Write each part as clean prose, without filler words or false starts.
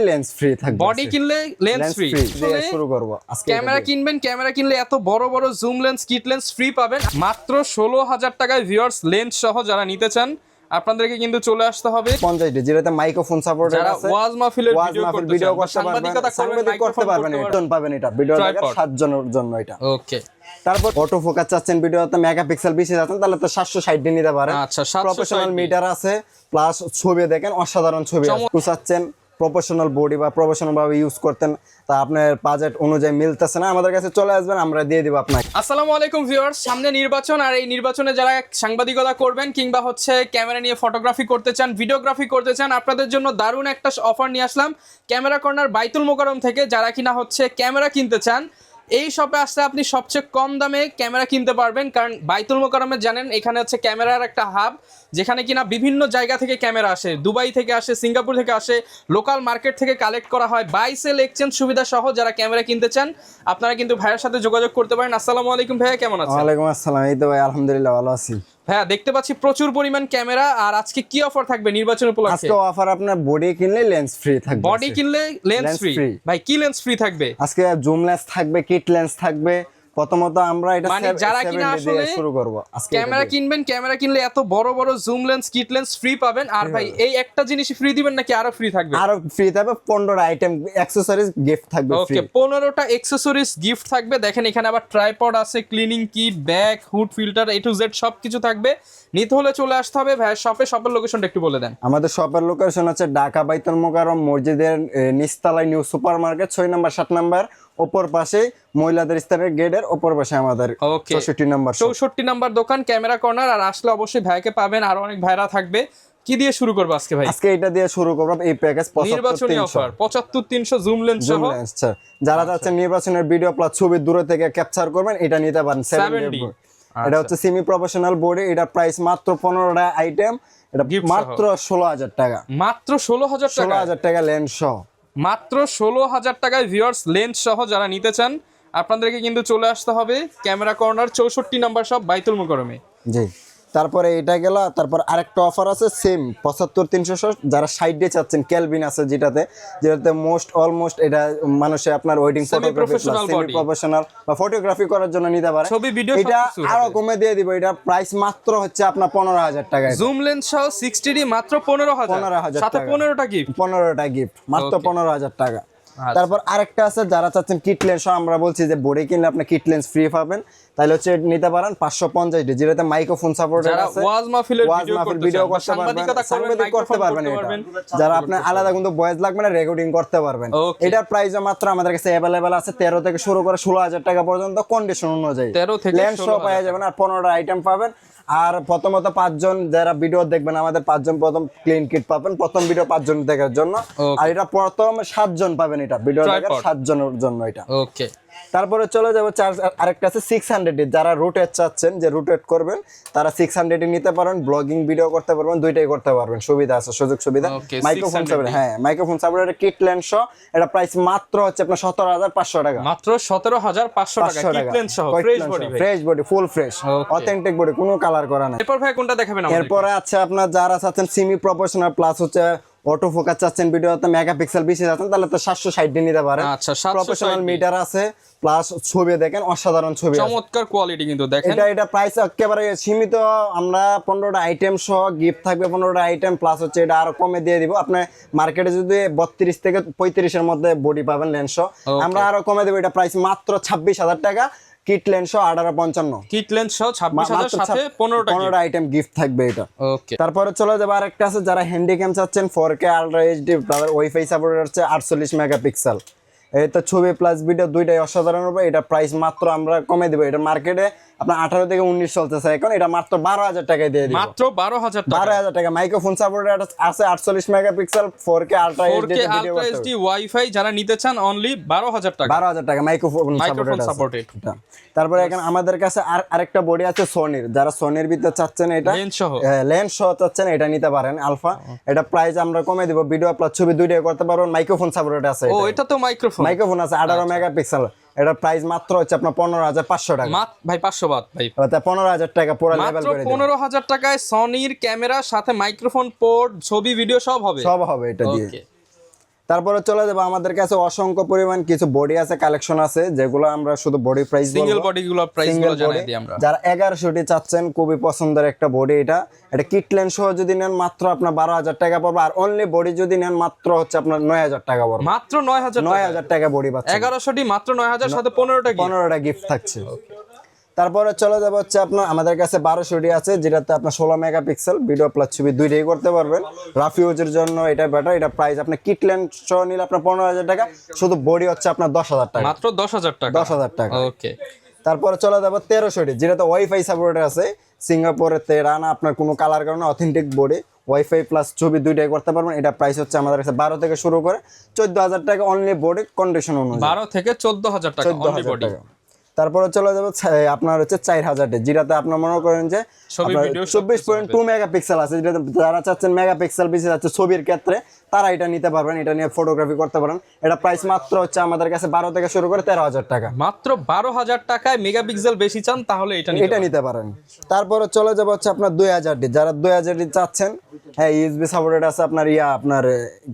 Lens free থাকবে, body কিনলে lens free. দিয়ে শুরু করব আজকে। ক্যামেরা কিনবেন, ক্যামেরা কিনলে এত বড় বড় zoom lens, kit lens free পাবেন মাত্র 16,000 টাকায়। ভিউয়ার্স, লেন্স সহ যারা নিতে চান আপনাদেরকে কিন্তু চলে আসতে হবে 50 যেটাতে মাইক্রোফোন সাপোর্ট আছে, যারা ওয়াজ মাহফিলের ভিডিও করতে পারবেন, সাংবাদিক করতে পারবেন, এটা পাবেন, এটা ভিডিও দেখার 7 জনের জন্য এটা। ওকে, তারপর অটো ফোকাস চাচ্ছেন, ভিডিওতে মেগাপিক্সেল বেশি চাচ্ছেন, তাহলে তো 760 দিয়ে নিতে পারেন। আচ্ছা, প্রফেশনাল মিটার আছে, প্লাস ছবি দেখেন অসাধারণ ছবি আছে। চাচ্ছেন প্রফেশনাল বডি বা প্রফেশনাল ভাবে ইউজ করতেন, তা আপনার বাজেট অনুযায়ী মিলতেছে না, আমাদের কাছে চলে আসবেন, আমরা দিয়ে দিব আপনাকে। আসসালামু আলাইকুম ভিউয়ার্স, সামনে নির্বাচন, আর এই নির্বাচনে যারা সাংবাদিকতা করবেন কিংবা হচ্ছে ক্যামেরা নিয়ে ফটোগ্রাফি করতে চান, ভিডিওগ্রাফি করতে চান, আপনাদের জন্য দারুণ একটা অফার নিয়ে আসলাম ক্যামেরা কর্নার বাইতুল মোকাররম থেকে। যারা কিনা হচ্ছে ক্যামেরা কিনতে চান, এই শপে আসলে আপনি সবচেয়ে কম দামে ক্যামেরা কিনতে পারবেন। কারণ বাইতুল মোকাররমে জানেন এখানে হচ্ছে ক্যামেরার একটা হাব, যেখানে কিনা বিভিন্ন জায়গা থেকে ক্যামেরা আসে, দুবাই থেকে আসে, সিঙ্গাপুর থেকে আসে, লোকাল মার্কেট থেকে কালেক্ট করা হয়। বাই সেল এক্সচেঞ্জ সুবিধা সহ যারা ক্যামেরা কিনতে চান আপনারা কিন্তু ভাইয়ের সাথে যোগাযোগ করতে পারেন। আসসালামু আলাইকুম ভাইয়া, কেমন আছেন? ওয়ালাইকুম আসসালাম, এই তো ভাই আলহামদুলিল্লাহ ভালো আছি। ভাইয়া দেখতে পাচ্ছি প্রচুর পরিমাণ ক্যামেরা, আর আজকে কি অফার থাকবে নির্বাচন উপলক্ষে? আজকে অফার আপনার বডি কিনলে লেন্স ফ্রি থাকবে। বডি কিনলে লেন্স ফ্রি। ভাই কি লেন্স ফ্রি থাকবে? আজকে জুম লেন্স থাকবে, কিট লেন্স থাকবে। প্রথমত আমরা এটা মানে যারা কিনা আসলে শুরু করব আজকে। ক্যামেরা কিনবেন, ক্যামেরা কিনলে এত বড় বড় zoom lens, kit lens free পাবেন। আর ভাই এই একটা জিনিস ফ্রি দিবেন নাকি আরো ফ্রি থাকবে? আরো ফ্রি থাকবে, 15টা আইটেম অ্যাকসেসরিজ গিফট থাকবে ফ্রি। ওকে, 15টা অ্যাকসেসরিজ গিফট থাকবে। দেখেন এখানে আবার ট্রাইপড আছে, cleaning kit, bag, hood filter, A to Z সবকিছু থাকবে। নিতে হলে চলে আসতে হবে ভাইয়ের শপে। শপের লোকেশনটা একটু বলে দেন। আমাদের শপের লোকেশন হচ্ছে ঢাকা বাইতুল মোকাররম মসজিদের নিচতলায় নিউ সুপার মার্কেট 6 নম্বর 7 নম্বর উপর পাশে, মহিলাদের স্থানের গেটের উপর পাশে আমাদের 64 নম্বর 64 নম্বর দোকান ক্যামেরা কর্নার। আর আসলে অবশ্যই ভাইকে পাবেন, আর অনেক ভাইরা থাকবে। কি দিয়ে শুরু করব আজকে ভাই? আজকে এটা দিয়ে শুরু করব, এই প্যাকেজ নির্বাচনী অফার 75-300 জুম লেন্স সহ। যারা যাচ্ছেন নির্বাচনের ভিডিও প্লাস ছবি দূরে থেকে ক্যাপচার করবেন, এটা নিতে পারেন 70। এটা হচ্ছে সেমি প্রফেশনাল বডি, এটা প্রাইস মাত্র 15টা আইটেম, এটা মাত্র 16,000 টাকা। মাত্র 16,000 টাকা? 16,000 টাকা লেন্স সহ, মাত্র 16,000 টাকায়। ভিউয়ার্স, লেন্স সহ যারা নিতে চান আপনাদেরকে কিন্তু চলে আসতে হবে ক্যামেরা কর্নার 64 নম্বর শপ বাইতুল মোকাররমে। জি। তারপরে এটা গেল, তারপর আরেকটা অফার আছে সেম 75-300। যারা 60 ডে চাচ্ছেন, ক্যালভিন আছে যেটাতে অলমোস্ট এটা মানুষে আপনার ওয়েডিং ফটোগ্রাফি, সেমি প্রফেশনাল বা ফটোগ্রাফি করার জন্য নিতে পারে। ছবি ভিডিও এটা আরো কমে দিয়ে দিব, এটা প্রাইস মাত্র হচ্ছে আপনার 15,000 টাকা। জুম লেন্স সহ 60D মাত্র 15,000, সাথে 15টা গিফট। 15টা গিফট মাত্র 15,000 টাকা। তারপর আরেকটা আছে, যারা চাচ্ছেন কিট লেন্স, আমরা বলছি যে বডি কিনলে আপনি কিট লেন্স ফ্রি পাবেন, তাহলে হচ্ছে নিতে পারেন 550 যেটাতে মাইক্রোফোন সাপোর্ট আছে, যারা ওয়াজ মাহফিলের ভিডিও করতে পারবেন, সাংবাদিক করতে পারবেন। যারা আপনার আলাদা কিন্তু ভয়েস লাগবে না, রেকর্ডিং করতে পারবেন। এটার প্রাইস মাত্র আমাদের কাছে अवेलेबल আছে 13 থেকে শুরু করে 16,000 টাকা পর্যন্ত, কন্ডিশন অনুযায়ী 13 থেকে লেন্স সহ পাওয়া যাবেন। আর 15টা আইটেম পাবেন। আর প্রথমত 5 জন যারা ভিডিও দেখবেন, আমাদের 5 জন প্রথম ক্লিন কিট পাবেন, প্রথম ভিডিও 5 জন দেখার জন্য। আর এটা প্রথম 7 জন পাবেন, এটা ভিডিও দেখার 7 জনের জন্য এটা। ওকে, তারপরে চলে যাবো আরেকটা আছে 600। যারা রোটেট চাচ্ছেন, যে রোটেট করবেন, তারা 600 নিতে পারেন। ব্লগিং ভিডিও করতে পারবেন, দুইটাই করতে পারবেন, সুবিধা আছে, সুযোগ সুবিধা। মাইক্রোফোন সাপোর্ট, হ্যাঁ মাইক্রোফোন সাপোর্টের কিট লেন্স সহ, এটা প্রাইস মাত্র হচ্ছে আপনার 17,500 টাকা। মাত্র 17,500 টাকা কিট লেন্স সহ, fresh body, full fresh authentic body, কোনো কালার করা নাই। এরপর ভাই কোনটা দেখাবেন আমাদের? এরপরে আছে আপনার যারা চাচ্ছেন সেমি প্রফেশনাল প্লাস হচ্ছে অটো ফোকাস চাচ্ছেন, ভিডিওতে মেগাপিক্সেল বেশি চাচ্ছেন, তাহলে তো 760 দিয়ে নিতে পারেন। আচ্ছা, প্রফেশনাল মিটার আছে, প্লাস ছবি দেখেন অসাধারণ ছবি, চমৎকার কোয়ালিটি কিন্তু দেখেন। এটা প্রাইস একেবারে সীমিত, আমরা 15টা আইটেম সহ গিফট থাকবে, 15টা আইটেম প্লাস হচ্ছে এটা আরো কমে দিয়ে দিব। আপনি মার্কেটে যদি 32 থেকে 35 এর মধ্যে বডি পাবেন লেন্স সহ, আমরা আরো কমে দেব। এটা প্রাইস মাত্র 26,000 টাকা। কিট লেন্স সহ 1855, কিট লেন্স সহ 26,000, সাথে 15টা আইটেম গিফট থাকবে এটা। ওকে, তারপরে চলে যাবে আরেকটা আছে, যারা হ্যান্ডিক্যাম চাচ্ছেন 4K আলট্রা এইচডি, তাদের ওয়াইফাই সাপোর্ট হচ্ছে 48 মেগাপিক্সেল। এটা ছবি প্লাস ভিডিও দুইটাই অসাধারণ হবে। এটা প্রাইস মাত্র আমরা কমে দেব, এটা মার্কেটে আপনার 18 থেকে 19 চলতেছে এখন, এটা মাত্র 12,000 টাকায় দিয়ে দিব। মাত্র 12,000 টাকা। মাইক্রোফোন সাপোর্ট আছে 48 megapixel, 4K ultra HD wifi যারা নিতে চান অনলি 12,000 টাকা। 12,000 টাকা মাইক্রোফোন সাপোর্টেড। তারপরে এখানে আমাদের কাছে আরেকটা বডি আছে সোনির, যারা সোনির ভিতরে চাচ্ছেন, এটা লেন্স সহ চাচ্ছেন, এটা নিতে পারেন আলফা। এটা প্রাইস আমরা কমে দিব, ভিডিও প্লাস ছবি দুইটাই করতে পারবেন। মাইক্রোফোন সাপোর্টেড আছে। ও, এটা তো মাইক্রোফোন আছে 18 মেগাপিক্সেল। এটা প্রাইস মাত্র হচ্ছে আপনার 15,500 টাকা। ভাই 500 বাদ ভাই, 15,000 টাকা পুরো লেভেল করে দিন। 15,000 টাকায় সনির ক্যামেরা সাথে মাইক্রোফোন পোর্ট, ছবি ভিডিও সব হবে এটা দিয়ে। তারপরে চলে যাবো আমাদের কাছে অসংখ্য পরিমাণ কিছু বডি আছে, কালেকশন আছে, যেগুলো আমরা শুধু বডি প্রাইস সিঙ্গেল বডিগুলো প্রাইসগুলো জানাই দিই আমরা। যারা 1100টি চাচ্ছেন, খুবই পছন্দের একটা বডি এটা কিটলেন সহ যদি নেন মাত্র আপনার 12,000 টাকা পড়বে, আর অনলি বডি যদি নেন মাত্র হচ্ছে আপনার 9,000 টাকা পড়বে। মাত্র 9,000 টাকা বডি পাচ্ছেন। 1100টি মাত্র 9,000, সাথে 15টা গিফট থাকছে। তারপরে চলে যাবে হচ্ছে আপনার আমাদের কাছে 1200টি আছে, যেটাতে আপনার 16 মেগাপিক্সেল ভিডিও প্লাস ছবি দুইটাই করতে পারবেন। রাফ ইউজের জন্য এটা বেটার। এটা প্রাইস আপনার কিটলেন সহ নিলে আপনার 15,000 টাকা, শুধু বডি হচ্ছে আপনার 10,000 টাকা, মাত্র 10,000 টাকা। 10,000 টাকা। ওকে। তারপরে চলে যাবে 1300টি, যেটাতে ওয়াইফাই সাপোর্টেড আছে। সিঙ্গাপুরের রানা আপনার কোনো কালার কারণে অথেন্টিক বডি, ওয়াইফাই প্লাস ছবি দুইটাই করতে পারবেন। এটা প্রাইস হচ্ছে আমাদের কাছে 12 থেকে শুরু করে 14,000 টাকা অনলি বডি কন্ডিশন অনুযায়ী। 12 থেকে 14,000 টাকা অনলি বডি। তারপরে চলে যাবে আপনার হচ্ছে 4000, যেটাতে আপনার মনে করেন যে 24.2 মেগাপিক্সেল আছে, যেটা যারা চাচ্ছেন মেগাপিক্সেল বেশি যাচ্ছে ছবির ক্ষেত্রে, তারা এটা নিতে পারবেন। এটা নিয়ে ফটোগ্রাফি করতে পারেন। এটা প্রাইস মাত্র হচ্ছে আমাদের কাছে 12 থেকে শুরু করে 13,000 টাকা। মাত্র 12,000 টাকায় মেগাপিক্সেল বেশি চান তাহলে এটা নিতে পারেন। তারপরে চলে যাবে হচ্ছে আপনার 2000, যারা 2000 চাচ্ছেন, হ্যাঁ ইউএসবি সাপোর্টেড আছে, আপনার আপনার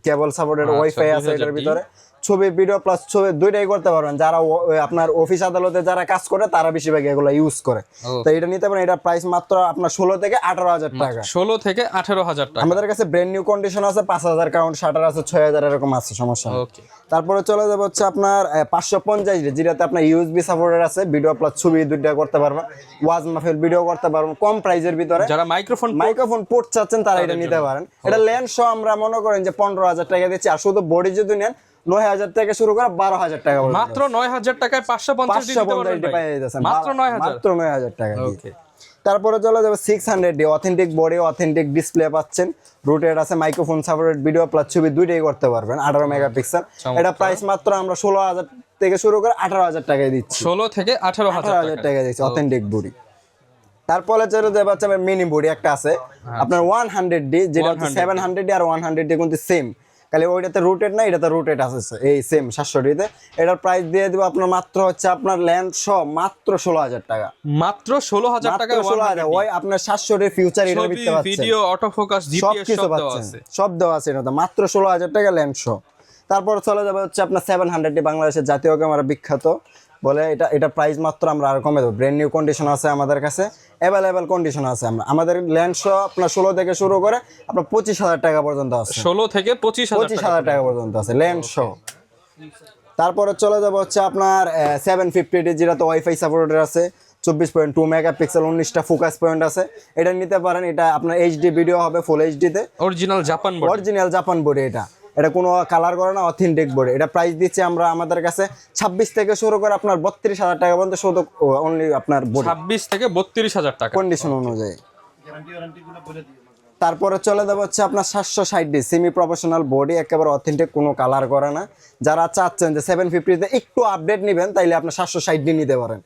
কেবল সাপোর্টেড, ওয়াইফাই আছে এটার ভিতরে, ছবি ভিডিও প্লাস ছবি দুইটাই করতে পারবেন। যারা আপনার অফিস আদালতে যারা কাজ করে তারা বেশিরভাগ এগুলো ইউজ করে, তো এটা নিতে পারেন। এটা প্রাইস মাত্র আপনার 16 থেকে 18,000 টাকা। 16 থেকে 18,000 টাকা। আমাদের কাছে ব্র্যান্ড নিউ কন্ডিশন আছে, 5,000 কাউন্ট, শাটার আছে 6,000, এরকম আছে, সমস্যা নেই। তারপরে চলে যাবে হচ্ছে আপনার 550, যেটাতে আপনার ইউএসবি সাপোর্টেড আছে, ভিডিও প্লাস ছবি দুইটা করতে পারবেন, ওয়াজ মাহফিল ভিডিও করতে পারবেন কম প্রাইসের ভিতরে। যারা মাইক্রোফোন পোর্ট চাচ্ছেন তারা এটা নিতে পারেন। এটা লেন্স সহ আমরা মনে করেন যে 15,000 টাকা দিচ্ছি, আর শুধু বডি যদি নেন 9,000 থেকে শুরু করে 12,000 টাকা। মাত্র 9,000 টাকায় 550 মাত্র 9,000 টাকা। তারপরে চলে যাবে 600, অথেন্টিক বডি, অথেন্টিক ডিসপ্লে পাচ্ছেন, রুটেড আছে, মাইক্রোফোন সাপোর্টেড, ভিডিও প্লাস ছবি দুইটাই করতে পারবেন, 18 মেগাপিক্সেল। এটা প্রাইস মাত্র আমরা 16,000 থেকে শুরু করে 18,000 টাকায় দিচ্ছি। 16 থেকে 18,000 টাকা দিচ্ছি অথেন্টিক বডি। তারপরে চলে যাবে হচ্ছে মিনি বডি একটা আছে আপনার 100D, যেটা 700D আর 100D কিন্তু সেম, খালি ওইটাতে রুটেড না, এটাতে রুটেড আছে এই সেম 700D-তে। এটার প্রাইস দিয়ে দিব আপনার মাত্র হচ্ছে আপনার ল্যান্ড সহ মাত্র 16,000 টাকা। মাত্র 16,000 টাকা। 16,000 ওই আপনার 700D ফিউচার এটা দিতে পারছেন, ভিডিও, অটো ফোকাস, জিপিএস সব দেওয়া আছে, সব দেওয়া আছে এটাতে, মাত্র 16,000 টাকা ল্যান্ড সহ। তারপর চলে যাবে হচ্ছে আপনার 700D, বাংলাদেশের জাতীয় ক্যামেরা বিখ্যাত বলে, এটা প্রাইস মাত্র আমরা আর কমে দেবো। ব্র্যান্ড নিউ কন্ডিশন আছে আমাদের কাছে, অ্যাভেলেবেল কন্ডিশন আছে। আমাদের ল্যান্ড শো আপনার 16 থেকে শুরু করে আপনার 25,000 টাকা পর্যন্ত আছে। 16 থেকে 25,000 টাকা পর্যন্ত আছে ল্যান্ড শো। তারপরে চলে যাবো হচ্ছে আপনার 750D, যেটা তো ওয়াইফাই সাপোর্টেড আছে, 24.2 মেগাপিক্সেল, 19টা ফোকাস পয়েন্ট আছে। এটা নিতে পারেন। এটা আপনার এইচডি ভিডিও হবে, ফুল এইচডিতে, অরিজিনাল জাপান বডি। এটা কোনো কালার করে না, অথেন্টিক বডি। এটা প্রাইস দিচ্ছি আমরা আমাদের কাছে 26 থেকে শুরু করে আপনার 32,000 টাকা পর্যন্ত, শুধু অনলি আপনার বডি। 26 থেকে 32,000 টাকা কন্ডিশন অনুযায়ী। তারপরে চলে যাবে হচ্ছে আপনার 760D, সেমি প্রফেশনাল বডি, একেবারে অথেন্টিক, কোনো কালার করে না। যারা চাচ্ছেন যে 750-তে একটু আপডেট নেবেন, তাইলে আপনার 760D নিতে পারেন।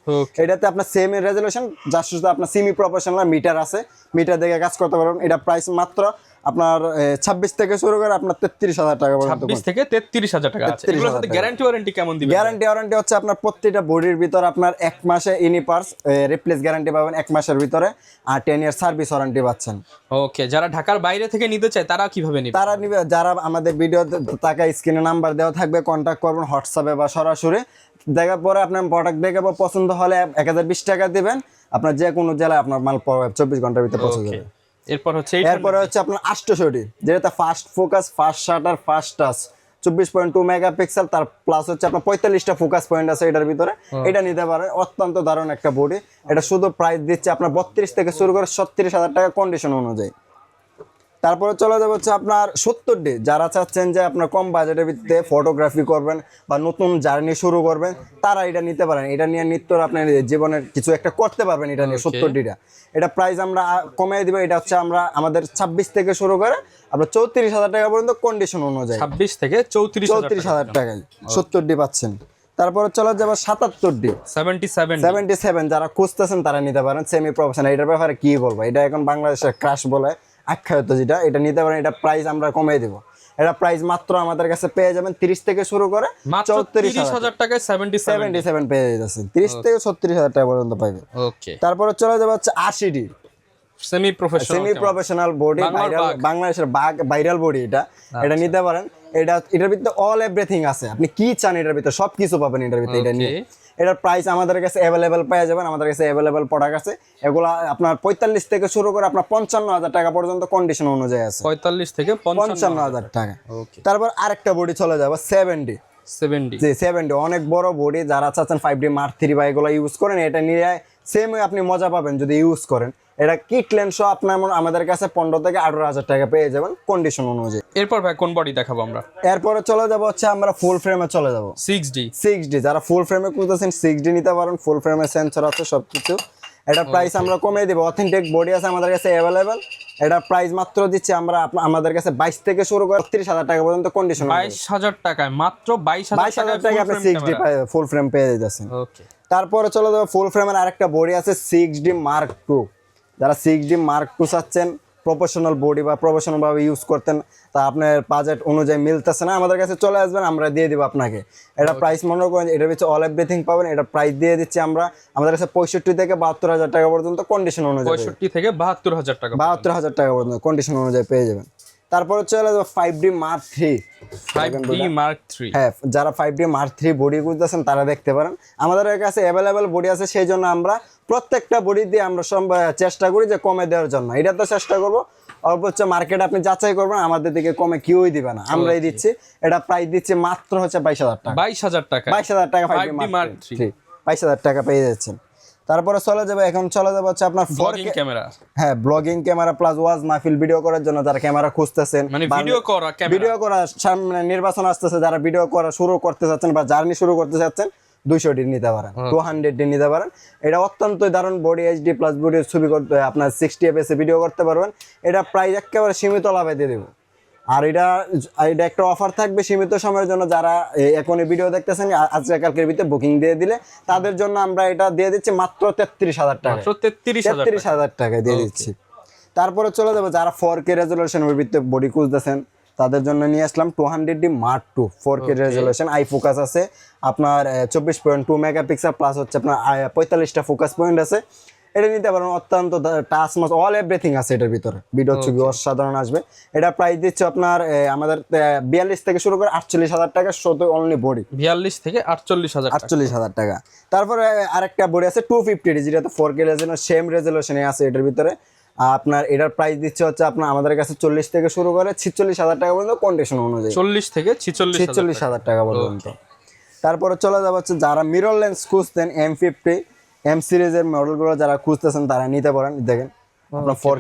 এটাতে আপনার সেম রেজলিউশন, যার সাথে আপনার সেমি প্রফেশনাল মিটার আছে, মিটার দেখে কাজ করতে পারবেন। এটা প্রাইস মাত্র আপনার 26 থেকে শুরু করে আপনার 33,000 টাকা পর্যন্ত। 26 থেকে 33,000 টাকা আছে। এগুলোর সাথে গ্যারান্টি ওয়ারেন্টি কেমন দিবেন? গ্যারান্টি হচ্ছে আপনার প্রত্যেকটা বডির ভিতর আপনার 1 মাসে ইনিপার্স রিপ্লেস গ্যারান্টি পাবেন 1 মাসের ভিতরে, আর 10 ইয়ার সার্ভিস ওয়ারেন্টি পাচ্ছেন। ওকে, যারা ঢাকার বাইরে থেকে নিতে চায় তারা কিভাবে নেবে? তারা নিবে, যারা আমাদের ভিডিও টাকা স্ক্রিনে নাম্বার দেওয়া থাকবে, কন্ট্যাক্ট করবেন হোয়াটসঅ্যাপে বা সরাসরি। দেখার পরে আপনার প্রোডাক্ট দেখে পছন্দ হলে 1020 টাকা দিবেন, আপনার যে কোনো জেলায় আপনার মাল 24 ঘন্টার ভিতরে পৌঁছে যাবে। এরপরে হচ্ছে আপনার 800D, যেটা fast focus, fast shutter, fast touch, 24.2 megapixel, তার প্লাস হচ্ছে আপনার 45টা ফোকাস পয়েন্ট আছে এটার ভিতরে। এটা নিতে পারেন, অত্যন্ত দারুণ একটা বডি। এটা শুধু প্রাইস দিচ্ছে আপনার 32 থেকে শুরু করে 36,000 টাকা কন্ডিশন অনুযায়ী। তারপরে চলে যাবে হচ্ছে আপনার 70D, যারা চাচ্ছেন যে আপনার কম বাজেটের ভিত্তিতে ফটোগ্রাফি করবেন বা নতুন জার্নি শুরু করবেন, তারা এটা নিতে পারেন। এটা নিয়ে নিত্যর আপনার জীবনের কিছু একটা করতে পারবেন এটা নিয়ে। 70D এটা প্রাইস আমরা কমিয়ে দিব। এটা হচ্ছে আমরা আমাদের 26 থেকে শুরু করে আপনার 34,000 টাকা পর্যন্ত কন্ডিশন অনুযায়ী। 26 থেকে 34,000 টাকায় 70D পাচ্ছেন। তারপরে চলে যাবে 77D, 77 যারা খুঁজতেছেন তারা নিতে পারেন, সেমি প্রফেশনাল। এটার ব্যাপারে কি বলবো, এটা এখন বাংলাদেশের ক্রাশ বলে আখ্যায়িত, যেটা এটা নিতে পারেন। এটা প্রাইস আমরা কমিয়ে দেবো। এটা প্রাইস মাত্র আমাদের কাছে পেয়ে যাবেন 30 থেকে শুরু করে 34,000 টাকায় 77 পেয়ে যাচ্ছেন, 30 থেকে 36,000 টাকা পর্যন্ত পাইবেন। ওকে, তারপরে চলে যাবে হচ্ছে 80D, সেমি প্রফেশনাল বডি, বাংলাদেশের ভাইরাল বডি, এটা নিতে পারেন। এটার ভিতরে অল এভরিথিং আছে, আপনি কি চান এটার ভিতরে সবকিছু পাবেন এটার ভিতরে। এটা নিয়ে এটার প্রাইস আমাদের কাছে অ্যাভেলেবেল পেয়ে যাবেন, আমাদের কাছে অ্যাভেলেবেল প্রোডাক্ট আছে। এগুলা আপনার 45 থেকে শুরু করে আপনার 55,000 টাকা পর্যন্ত কন্ডিশন অনুযায়ী আছে। 45 থেকে 55,000 টাকা। তারপর আরেকটা বডি চলে যাবে 70 জি 70, অনেক বড় বডি। যারা চাচ্ছেন 5D Mark III বা এগুলো ইউজ করেন, এটা নিয়ে সেম আপনি মজা পাবেন যদি ইউজ করেন। এটা কিট লেন্স সহ আপনার আমাদের কাছে 15 থেকে 18,000 টাকা পেয়ে যাবেন কন্ডিশন অনুযায়ী। এরপর ভাই কোন বডি দেখাবো আমরা? এরপরে চলে যাব হচ্ছে আমরা ফুল ফ্রেমে চলে যাব 6D। যারা ফুল ফ্রেমে খুঁজতেছেন 6D নিতে পারেন, ফুল ফ্রেমে সেন্সর আছে সবকিছু। এটা প্রাইস আমরা কমিয়ে দেব, অথেন্টিক বডি আছে আমাদের কাছে অ্যাভেলেবেল। এটা প্রাইস মাত্র দিচ্ছি আমরা আমাদের কাছে 22 থেকে শুরু করে 30,000 টাকা পর্যন্ত কন্ডিশন। 22,000 টাকায়, মাত্র 22,000 টাকা আপনি 6D ফুল ফ্রেম পেয়ে যাচ্ছেন। ওকে, তারপরে চলে যাবে ফুল ফ্রেমের আরেকটা বডি আছে 6D Mark II। যারা 6D Mark II চাচ্ছেন, প্রফেশনাল বডি বা প্রফেশনাল ভাবে ইউজ করতেন, তা আপনার বাজেট অনুযায়ী মিলতেছে না, আমাদের কাছে চলে আসবেন, আমরা দিয়ে দিব আপনাকে। এটা প্রাইস মনে করেন এটার ভিতরে অল এভরিথিং পাবেন। এটা প্রাইস দিয়ে দিচ্ছি আমরা আমাদের কাছে 65 থেকে 72,000 টাকা পর্যন্ত কন্ডিশন অনুযায়ী। 65 থেকে 72,000 টাকা, 72,000 টাকা পর্যন্ত কন্ডিশন অনুযায়ী পেয়ে যাবেন। তারপরে চলে যাবে 5D Mark III। 5D Mark III, হ্যাঁ, যারা 5D Mark III বডি খুঁজতেছেন তারা দেখতে পারেন, আমাদের কাছে অ্যাভেলেবেল বডি আছে। সেই জন্য আমরা প্রত্যেকটা বডি দিয়ে আমরা চেষ্টা করি যে কমে দেওয়ার জন্য। এটা তো চেষ্টা করবো অবশ্য মার্কেট আপনি যাচাই করবেন, আমাদের দিকে কমে কেউই দিবে না, আমরাই দিচ্ছি। এটা প্রাইস দিচ্ছি মাত্র হচ্ছে 22,000 টাকা। 22,000 টাকা, 22,000 টাকা 5D Mark III 22,000 টাকা পেয়ে যাচ্ছেন। তারপরে চলে যাবে হচ্ছে আপনার ব্লগিং ক্যামেরা। হ্যাঁ, ব্লগিং ক্যামেরা প্লাস ওয়াজ মাহফিল ভিডিও করার জন্য যারা ক্যামেরা খুঁজতেছেন, মানে ভিডিও করা সামনে নির্বাচন আসতেছে, যারা ভিডিও করা শুরু করতে চাচ্ছেন বা জার্নি শুরু করতে চাচ্ছেন, 200D নিতে পারেন, 200D নিতে পারেন। এটা অত্যন্ত দারুণ বডি, HD প্লাস বডি ছবি করতে আপনার 60 fps ভিডিও করতে পারবেন। এটা প্রাইস একেবারে সীমিত লাভে দিয়ে দেবো। আর এটা একটা অফার থাকবে সীমিত সময়ের জন্য, যারা এখনই ভিডিও দেখতেছেন আজকে কালকের ভিতরে বুকিং দিয়ে দিলে তাদের জন্য আমরা এটা দিয়ে দিচ্ছি মাত্র 33,000 টাকা। 33,000 টাকা দিয়ে দিচ্ছি। তারপরে চলে যাবো যারা 4K রেজলিউশনের ভিতরে বডি খুঁজতেছেন, তাদের জন্য নিয়ে আসলাম 200D Mark II 4K resolution. I focus আছে আপনার 24.2 মেগাপিক্সেল প্লাস হচ্ছে আপনার 45টা ফোকাস পয়েন্ট আছে। এটা নিতে পারেন, অত্যন্ত টাচ মাস অল এভরিথিং আছে এটার ভিতরে, ভিডিও ছবি অসাধারণ আসবে। এটা প্রাইস দিচ্ছে আপনার আমাদের 42 থেকে শুরু করে 48,000 টাকা, শুধু অনলি বডি 42 থেকে 48,000 টাকা। তারপরে আরেকটা বডি আছে 250D, যেটা তো 4K রেজলিউশন সেম রেজলিউশনে আছে এটার ভিতরে। আপনার এটার প্রাইস দিচ্ছে হচ্ছে আপনার আমাদের কাছে 40 থেকে শুরু করে 46,000 টাকা পর্যন্ত কন্ডিশন অনুযায়ী, 40 থেকে 46,000 টাকা পর্যন্ত। তারপরে চলে যাবে হচ্ছে যারা মিরর লেন্স খুঁজতেন, M50 M সিরিজের মডেলগুলো যারা খুঁজতেছেন তারা নিতে পারেন। দেখেন আপনার 4K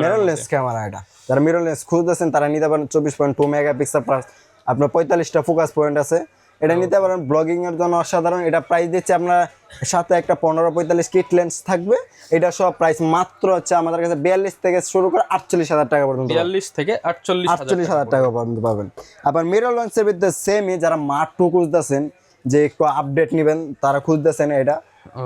মিরর লেন্স ক্যামেরা, এটা যারা মিরর লেন্স খুঁজতেছেন তারা নিতে পারেন। 24.2 মেগাপিক্সেল প্লাস আপনার 45টা ফোকাস পয়েন্ট আছে, এটা নিতে পারেন। ব্লগিং এর জন্য অসাধারণ। এটা প্রাইস দিচ্ছে আপনার সাথে একটা 15-45 কিট লেন্স থাকবে। এটা সব প্রাইস মাত্র হচ্ছে আমাদের কাছে 42 থেকে শুরু করে 48,000 টাকা পর্যন্ত, 42 থেকে 48,000 টাকা পর্যন্ত পাবেন। আবার মিরর লেন্সের ভিতরে সেমই যারা Mark II খুঁজতেছেন, যে একটু আপডেট নেবেন, তারা খুঁজতেছেন এটা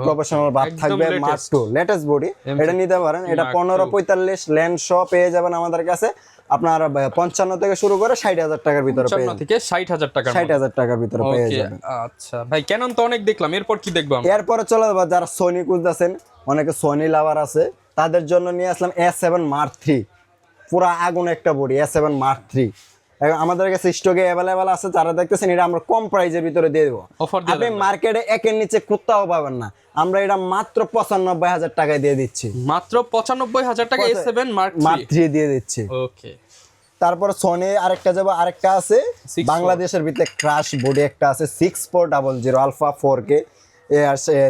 প্রফেশনাল বাদ থাকবে Mark II লেটেস্ট বডি, এটা নিতে পারেন। এটা 15-45 লেন্স সহ পেয়ে যাবেন আমাদের কাছে আপনার 55 থেকে শুরু করে 60,000 টাকার ভিতরে পেয়ে যাবেন। 60,000 টাকার ভিতরে পেয়ে যাবেন। আচ্ছা ভাই, ক্যানন তো অনেক দেখলাম, এরপর কি দেখবো আমরা? এরপরে চলে যাবো যারা সোনি খুঁজতেছেন, অনেকে সোনি লাভার আছে, তাদের জন্য নিয়ে আসলাম A7 Mark III। পুরা আগুন একটা বডি A7 Mark III আমাদের কাছে স্টকে অ্যাভেলেবেল আছে। যারা দেখতেছেন এটা আমরা কম প্রাইসের ভিতরে দিয়ে দেবো, আপনি মার্কেটে একের নিচে কোথাও পাবেন না। আমরা এটা মাত্র 95,000 টাকায় দিয়ে দিচ্ছি, মাত্র 95,000 টাকা A7 Mark III দিয়ে দিচ্ছি। ওকে, তারপর সোনি আরেকটা আছে বাংলাদেশের ভিতরে ক্রাশ বডি একটা আছে 6400 আলফা 4K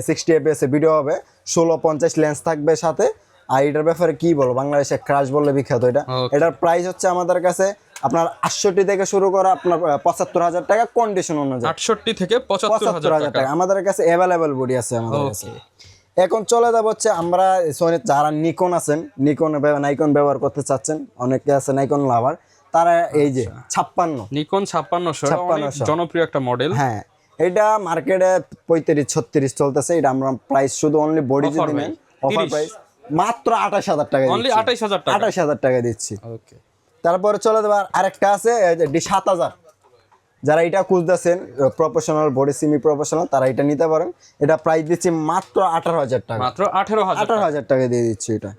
60 fps ভিডিও হবে, 1650 লেন্স থাকবে সাথে। আর এটার ব্যাপারে কি বলবো, বাংলাদেশে ক্রাশ বললে বিখ্যাত। এটার প্রাইস হচ্ছে আমাদের কাছে আপনার 68 থেকে শুরু করে আপনার 75,000 টাকা কন্ডিশন অনুযায়ী, 68 থেকে 75,000 টাকা আমাদের কাছে অ্যাভেলেবেল বডি আছে আমাদের কাছে। এখন চলে যাব হচ্ছে আমরা সোনি, যারা নিকন আছেন, নাইকন ব্যবহার করতে চাচ্ছেন, অনেকে আছে নাইকন লাভার, তারা এই যে 56 নিকন 5600 জনপ্রিয় একটা মডেল। হ্যাঁ, এটা মার্কেটে 35-36 চলতেছে। এটা আমরা প্রাইস শুধু অনলি বডি যদি নেন, অফার প্রাইস মাত্র 28,000 টাকা, অনলি 28,000 টাকা দিচ্ছি। ওকে, তারপরে চলে যাবে আরেকটা আছে D7000, যারা এটা খুঁজতেছেন প্রফেশনাল বডি, সেমি প্রফেশনাল, তারা এটা নিতে পারেন। এটা প্রাইস দিচ্ছি মাত্র 18,000 টাকা, মাত্র 18,000 টাকা দিয়ে দিচ্ছি এটা।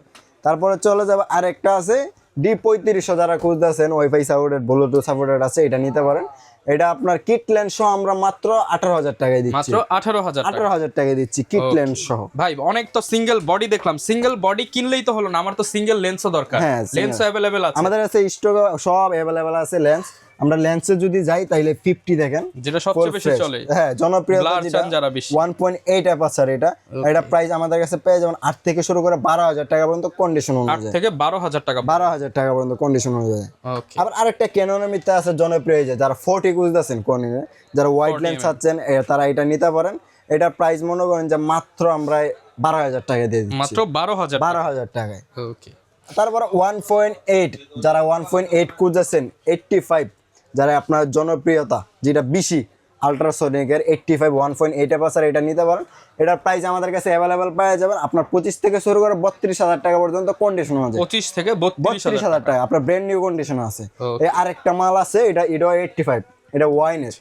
তারপরে চলে যাবে আরেকটা আছে D3500 যারা খুঁজতেছেন ওয়াইফাই সাপোর্টেড ব্লুটুথ সাপোর্টেড আছে, এটা নিতে পারেন। এটা আপনার কিট ল্যান্ড সহ আমরা মাত্র 18,000 টাকায় দিচ্ছি। মাত্র 18,000 টাকা। 18,000 টাকায় দিচ্ছি কিট ল্যান্ড সহ। ভাই অনেক তো সিঙ্গেল বডি দেখলাম, সিঙ্গেল বডি কিনলেই তো হলো না, আমার তো সিঙ্গেল লেন্সও দরকার। হ্যাঁ, লেন্সও अवेलेबल আছে আমাদের কাছে স্টক সব अवेलेबल আছে লেন্স। আমরা লেন্সে যদি যাই তাহলে 50 দেখেন, যেটা সবচেয়ে বেশি Fresh। চলে। হ্যাঁ, জনপ্রিয়তা Blur যেটা চান যারা বেশি। 1.8 অ্যাপারচার এটা। এটা প্রাইস আমাদের কাছে পেয়ে যাবেন 8 থেকে শুরু করে 12,000 টাকা পর্যন্ত কন্ডিশন 8 অনুযায়ী। থেকে 12,000 টাকা। 12,000 টাকা পর্যন্ত কন্ডিশন অনুযায়ী। ওকে। আবার আরেকটা ক্যাননের মিথ্যা আছে জনপ্রিয়, যে যারা 40 খুঁজতেছেন কোনিনে, যারা ওয়াইড লেন্স চাচ্ছেন তারা এটা নিতে পারেন। এটা প্রাইস মনে করেন যে মাত্র আমরা 12,000 টাকা দিয়ে দিচ্ছি। মাত্র 12,000 টাকা। 12,000 টাকায়। ওকে। তারপর 1.8 যারা 1.8 খুঁজতেছেন, 85 যারা আপনার জনপ্রিয়তা যেটা বেশি আলট্রাসোনিকের 85 1.8 অ্যাপারচার, এটা নিতে পারেন। এটার প্রাইস আমাদের কাছে অ্যাভেলেবল পেয়ে যাবেন আপনার 25 থেকে শুরু করে 32,000 টাকা পর্যন্ত কন্ডিশন আছে। 25 থেকে 32,000 32,000 টাকা আপনার ব্র্যান্ড নিউ কন্ডিশন আছে। এই আরেকটা মাল আছে, এটা 85, এটা ওয়াইনের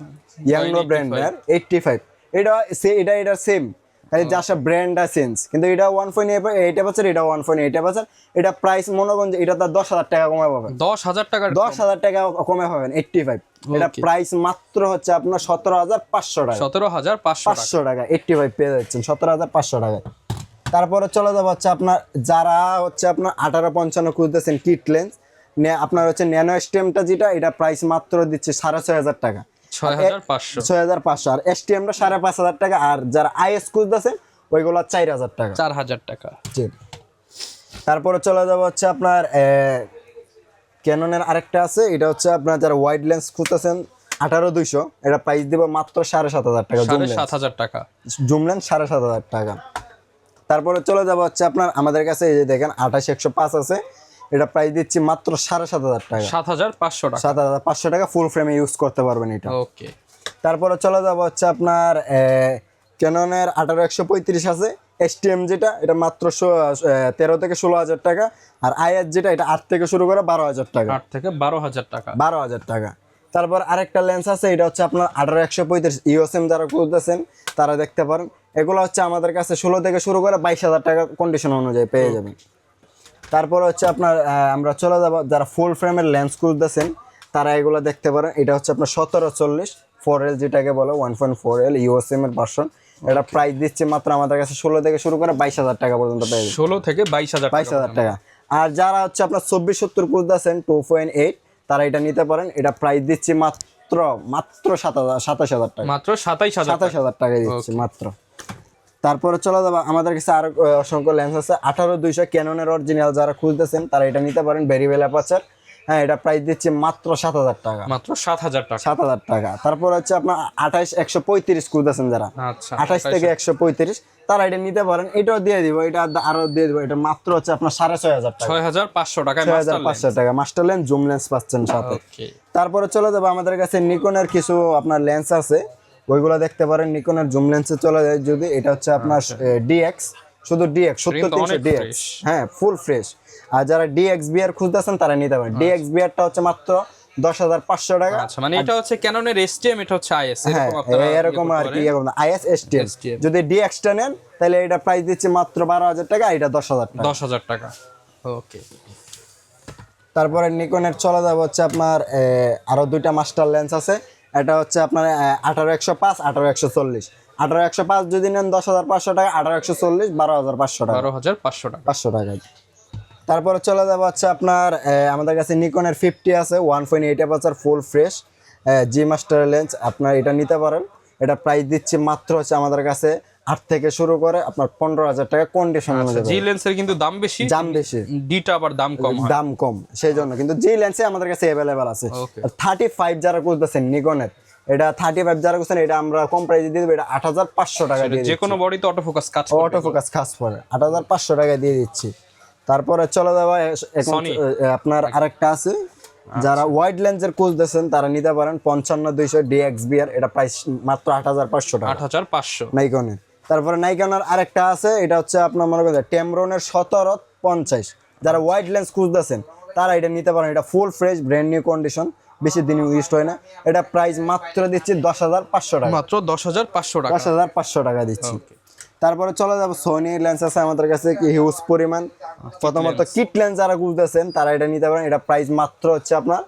ইয়াংনো ব্র্যান্ডের 85। এটা সেম, খালি যার ব্র্যান্ডটা চেঞ্জ, কিন্তু এটা 1.8 অ্যাপারচার, এটা 1.8 অ্যাপারচার। এটা প্রাইস মনে করেন যে এটা তার 10,000 টাকা কমে পাবেন। 10,000 টাকা। 10,000 টাকা কমে পাবেন 85। এটা প্রাইস মাত্র হচ্ছে আপনার 17,500 টাকা। 17,500 টাকা 85 পেয়ে যাচ্ছেন 17,500 টাকায়। তারপরে চলে যাবো হচ্ছে আপনার যারা হচ্ছে আপনার 1855 খুঁজতেছেন কিট লেন্স, আপনার হচ্ছে ন্যানো স্টেমটা যেটা, এটা প্রাইস মাত্র দিচ্ছে 6,500 টাকা। 6,500। 6,500 আর এসটিএমটা 5,500 টাকা। আর যারা আইএস খুঁজতেছেন ওইগুলো 4,000 টাকা। 4,000 টাকা। জি। তারপরে চলে যাবো হচ্ছে আপনার ক্যাননের আরেকটা আছে, এটা হচ্ছে আপনার যারা ওয়াইড লেন্স খুঁজতেছেন 18-200, এটা প্রাইস দিব মাত্র 7,500 টাকা। 7,500 টাকা জুম লেন্স 7,500 টাকা। তারপরে চলে যাবো হচ্ছে আপনার আমাদের কাছে এই যে দেখেন 28-105 আছে, এটা প্রাইস দিচ্ছি মাত্র 7,500 টাকা। 7,500 টাকা। 7,500 টাকা ফুল ফ্রেমে ইউজ করতে পারবেন এটা। ওকে। তারপরে চলে যাবো হচ্ছে আপনার ক্যাননের 18-135 আছে, এসটিএম যেটা, এটা মাত্র 13 থেকে 16,000 টাকা। আর আইএস যেটা, এটা 8 থেকে শুরু করে 12,000 টাকা। 8 থেকে 12,000 টাকা। 12,000 টাকা। তারপর আরেকটা লেন্স আছে, এটা হচ্ছে আপনার 18-135 ইউএসএম যারা খুঁজতেছেন তারা দেখতে পারেন। এগুলো হচ্ছে আমাদের কাছে 16 থেকে শুরু করে 22,000 টাকা কন্ডিশন অনুযায়ী পেয়ে যাবেন। তারপর হচ্ছে আপনার আমরা চলে যাবো যারা ফুল ফ্রেমের লেন্স খুঁজতেছেন তারা এগুলো দেখতে পারেন। এটা হচ্ছে আপনার 1740 4L যেটাকে বলে 1.4L ইউএসএম এর ভার্সন। এটা প্রাইস দিচ্ছে মাত্র আমাদের কাছে 16 থেকে শুরু করে 22,000 টাকা পর্যন্ত পেয়ে যাবেন। 16 থেকে 22,000 টাকা। আর যারা হচ্ছে আপনার 2470 খুঁজতেছেন 2.8, তারা এটা নিতে পারেন। এটা প্রাইস দিচ্ছি মাত্র 27,000 টাকা। মাত্র 27,000 টাকা দিচ্ছি মাত্র। তারপরে চলে যাবো আমাদের কাছে আরো অসংখ্য লেন্স আছে 18-200 ক্যাননের অরিজিনাল যারা খুঁজতেছেন তারা এটা নিতে পারেন, ভেরিয়েবল অ্যাপারচার। হ্যাঁ, এটা প্রাইস দিচ্ছি মাত্র 7,000 টাকা। মাত্র 7,000 টাকা। 7,000 টাকা। তারপর হচ্ছে আপনার 28-135 খুঁজতেছেন যারা, আচ্ছা 28 থেকে 135 তারা এটা নিতে পারেন। এটাও দিয়ে দিব, এটা আরো দিয়ে দিব। এটা মাত্র হচ্ছে আপনার 6,500 টাকা। 6,500 টাকায় 6,500 টাকা মাস্টার লেন্স, জুম লেন্স পাচ্ছেন সাথে। ওকে। তারপরে চলে যাবো আমাদের কাছে নিকনের কিছু আপনার লেন্স আছে, ওইগুলো দেখতে পারেন। নিকনের জুম লেন্সে চলে যায় যদি, এটা হচ্ছে আপনার ডিএক্স, শুধু ডিএক্স 70-300 ডিএক্স। হ্যাঁ, ফুল ফ্রেশ। আর যারা ডিএক্স বিআর খুঁজতেছেন তারা নিতে পারেন। ডিএক্স বিআরটা হচ্ছে মাত্র 10,500 টাকা। আচ্ছা, মানে এটা হচ্ছে ক্যাননের এসটিএম, এটা হচ্ছে আইএস, হ্যাঁ, এরকম আর কি, আইএস এসটিএম। যদি ডিএক্সটা নেন তাহলে এটা প্রাইস দিচ্ছে মাত্র 12,000 টাকা, এটা 10,000 টাকা। 10,000 টাকা। ওকে। তারপরে নিকনের চলে যাবে হচ্ছে আপনার আরো দুইটা মাস্টার লেন্স আছে। এটা হচ্ছে আপনার 18-105 18-140। 18-105 যদি নেন 10,500 টাকা, 18-140 12,500 টাকা। 12,500 টাকা। 500 টাকা। তারপরে চলে যাবে হচ্ছে আপনার আমাদের কাছে নিকনের 50 আছে 1.8 অ্যাপারচার ফুল ফ্রেশ জি মাস্টার লেন্স, আপনার এটা নিতে পারেন। এটা প্রাইস দিচ্ছি মাত্র হচ্ছে আমাদের কাছে 8 থেকে শুরু করে আপনার 15,000 টাকা কন্ডিশন অনুযায়ী। জি লেন্সের কিন্তু দাম বেশি, ডিটা আবার দাম কম হয়, দাম কম, সেই জন্য কিন্তু জি লেন্সে আমাদের কাছে अवेलेबल আছে। 35 যারা খুঁজতেছেন নিকনের, এটা 35 যারা খুঁজছেন, এটা আমরা কম প্রাইসে দিয়ে দেব। এটা 8,500 টাকা দিয়ে, যে কোনো বডিতে অটোফোকাস কাজ করবে, অটোফোকাস কাজ করে 8,500 টাকা দিয়ে দিচ্ছি। তারপরে চলে যাবে এখন আপনার আরেকটা আছে, যারা ওয়াইড লেন্সের খুঁজতেছেন তারা নিতে পারেন 55-200 ডিএক্সবিআর। এটা প্রাইস মাত্র 8,500 টাকা। 8,500 নাইকনের। তারপরে নাইকনের আরেকটা আছে, এটা হচ্ছে আপনার মনে করেন টেমরনের 1750। যারা ওয়াইড লেন্স খুঁজতেছেন তারা এটা নিতে পারেন। এটা full fresh brand new condition, বেশি দিন ইউজ হয় না। এটা প্রাইস মাত্র দিচ্ছি 10,500 টাকা। মাত্র 10,500 টাকা। 10,500 টাকা দিচ্ছি। তারপরে চলে যাবো সোনি লেন্স আছে আমাদের কাছে কি হিউজ পরিমাণ। প্রথমত কিট লেন্স যারা খুঁজতেছেন তারা এটা নিতে পারেন। এটা প্রাইস মাত্র হচ্ছে আপনার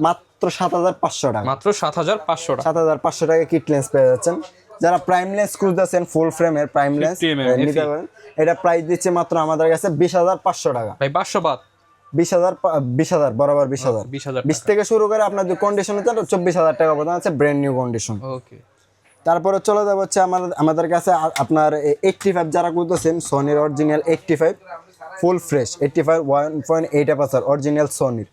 মাত্র 7,500 টাকা। মাত্র 7,500 টাকা। 7,500 টাকা কিট লেন্স পেয়ে যাচ্ছেন। যারা প্রাইম লেন্স খুঁজতেছেন ফুল ফ্রেমের প্রাইম লেন্স 50 mm নিতে পারেন। এটা প্রাইস দিচ্ছে মাত্র আমাদের কাছে 20,500 টাকা। ভাই 500 বাদ 20,000 বরাবর 20,000 20,000 20 থেকে শুরু করে আপনার যে কন্ডিশন হচ্ছে 24,000 টাকা পর্যন্ত আছে ব্র্যান্ড নিউ কন্ডিশন। ওকে। তারপরে চলে যাবো হচ্ছে আমাদের কাছে আপনার 85 যারা করতেছেন সোনির original 85 full fresh 85 1.8 aperture original সোনির।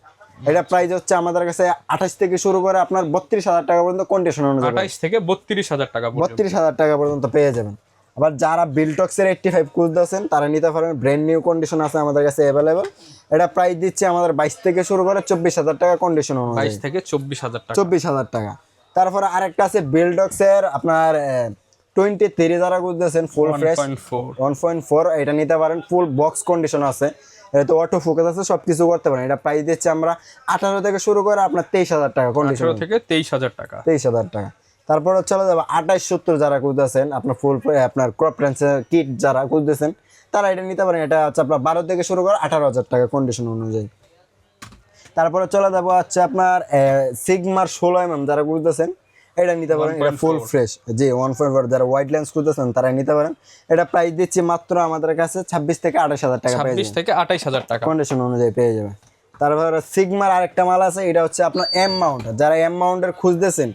এটা প্রাইস হচ্ছে আমাদের কাছে 28 থেকে শুরু করে আপনার 32,000 টাকা পর্যন্ত কন্ডিশন অনুযায়ী 28 থেকে 32,000 টাকা পর্যন্ত। 32,000 টাকা পর্যন্ত পেয়ে যাবেন। আবার যারা বিলটক্সের 85 খুঁজতেছেন তারা নিতে পারেন ব্র্যান্ড নিউ কন্ডিশন আছে আমাদের কাছে অ্যাভেলেবল। এটা প্রাইস দিচ্ছে আমাদের 22 থেকে শুরু করে 24,000 টাকা কন্ডিশন অনুযায়ী 22 থেকে 24,000 টাকা। 24,000 টাকা। তারপরে আরেকটা আছে বিলডক্সের আপনার 23 যারা খুঁজতেছেন ফুল ফ্রেশ 1.4 এটা নিতে পারেন। ফুল বক্স কন্ডিশন আছে, এটা অটো ফোকাস আছে, সবকিছু করতে পারেন। এটা প্রাইস দিচ্ছে আমরা 18 থেকে শুরু করে আপনার 23,000 টাকা কন্ডিশন 18 থেকে 23,000 টাকা। 23,000 টাকা। তারপরে চলে যাবে 2870 যারা খুঁজতেছেন আপনার ফুল আপনার ক্রপ লেন্সের কিট যারা খুঁজতেছেন তারা এটা নিতে পারেন। এটা হচ্ছে আপনার 12 থেকে শুরু করে 18,000 টাকা কন্ডিশন অনুযায়ী। তারপরে চলে যাবো হচ্ছে আপনার সিগমার 16mm যারা খুঁজতেছেন এটা নিতে পারেন। এটা ফুল ফ্রেশ জি 1.4 যারা হোয়াইট লেন্স খুঁজতেছেন তারা নিতে পারেন। এটা প্রাইস দিচ্ছি মাত্র আমাদের কাছে 26 থেকে 28,000 টাকা পেয়ে 26 থেকে 28,000 টাকা কন্ডিশন অনুযায়ী পেয়ে যাবে। তারপরে সিগমার আরেকটা মাল আছে, এটা হচ্ছে আপনার এম মাউন্ট। যারা এম মাউন্টের খুঁজতেছেন,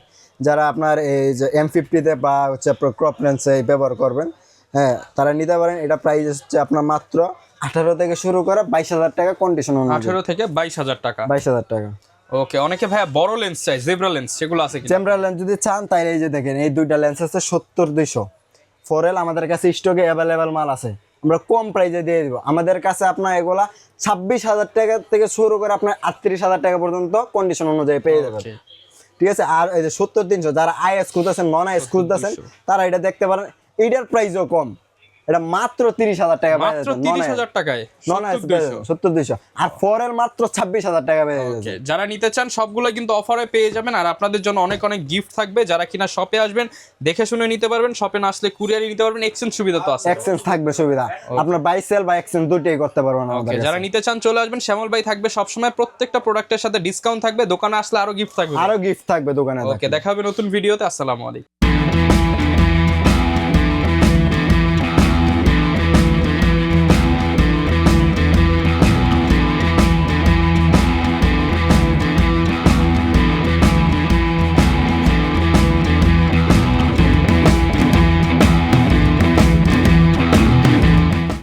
যারা আপনার এই যে M50 বা হচ্ছে আপনার ক্রপ লেন্সে ব্যবহার করবেন, হ্যাঁ তারা নিতে পারেন। এটা প্রাইস হচ্ছে আপনার মাত্র 18 থেকে শুরু করে 22,000 টাকা কন্ডিশন অনুযায়ী। 18 থেকে 22,000 টাকা। 22,000 টাকা। ওকে। অনেকে ভাইয়া বড় লেন্স চাই, জেব্রা লেন্স, সেগুলো আছে কি? জেব্রা লেন্স যদি চান তাহলে এই যে দেখেন এই দুইটা লেন্স আছে 70-200 4L আমাদের কাছে স্টকে অ্যাভেলেবেল মাল আছে, আমরা কম প্রাইসে দিয়ে দিব। আমাদের কাছে আপনার এগুলা 26,000 টাকা থেকে শুরু করে আপনার 38,000 টাকা পর্যন্ত কন্ডিশন অনুযায়ী পেয়ে যাবেন। ঠিক আছে। আর এই যে 70-300 যারা IS খুঁজতেছেন নন IS খুঁজতেছেন তারা এটা দেখতে পারেন। এটার প্রাইসও কম, এটা মাত্র 30,000 টাকা পেয়ে মাত্র যাবেন 30,000 টাকায় নন IS 70-200 আর 4L মাত্র 26,000 টাকা পেয়ে যাবেন। যারা নিতে চান সবগুলো কিন্তু অফারে পেয়ে যাবেন। আর আপনাদের জন্য অনেক অনেক গিফট থাকবে। যারা কিনা শপে আসবেন দেখে শুনে নিতে পারবেন, শপে না আসলে কুরিয়ারে নিতে পারবেন। এক্সচেঞ্জ সুবিধা তো আছে, এক্সচেঞ্জ থাকবে সুবিধা, আপনার বাই সেল বা এক্সচেঞ্জ দুটোই করতে পারবেন আমাদের কাছে। যারা নিতে চান চলে আসবেন। শ্যামল ভাই থাকবে সবসময়, প্রত্যেকটা প্রোডাক্টের সাথে ডিসকাউন্ট থাকবে। দোকানে আসলে আরো গিফট থাকবে, আরো গিফট থাকবে দোকানে। ওকে, দেখা হবে নতুন ভিডিওতে। আসসালামু আলাইকুম।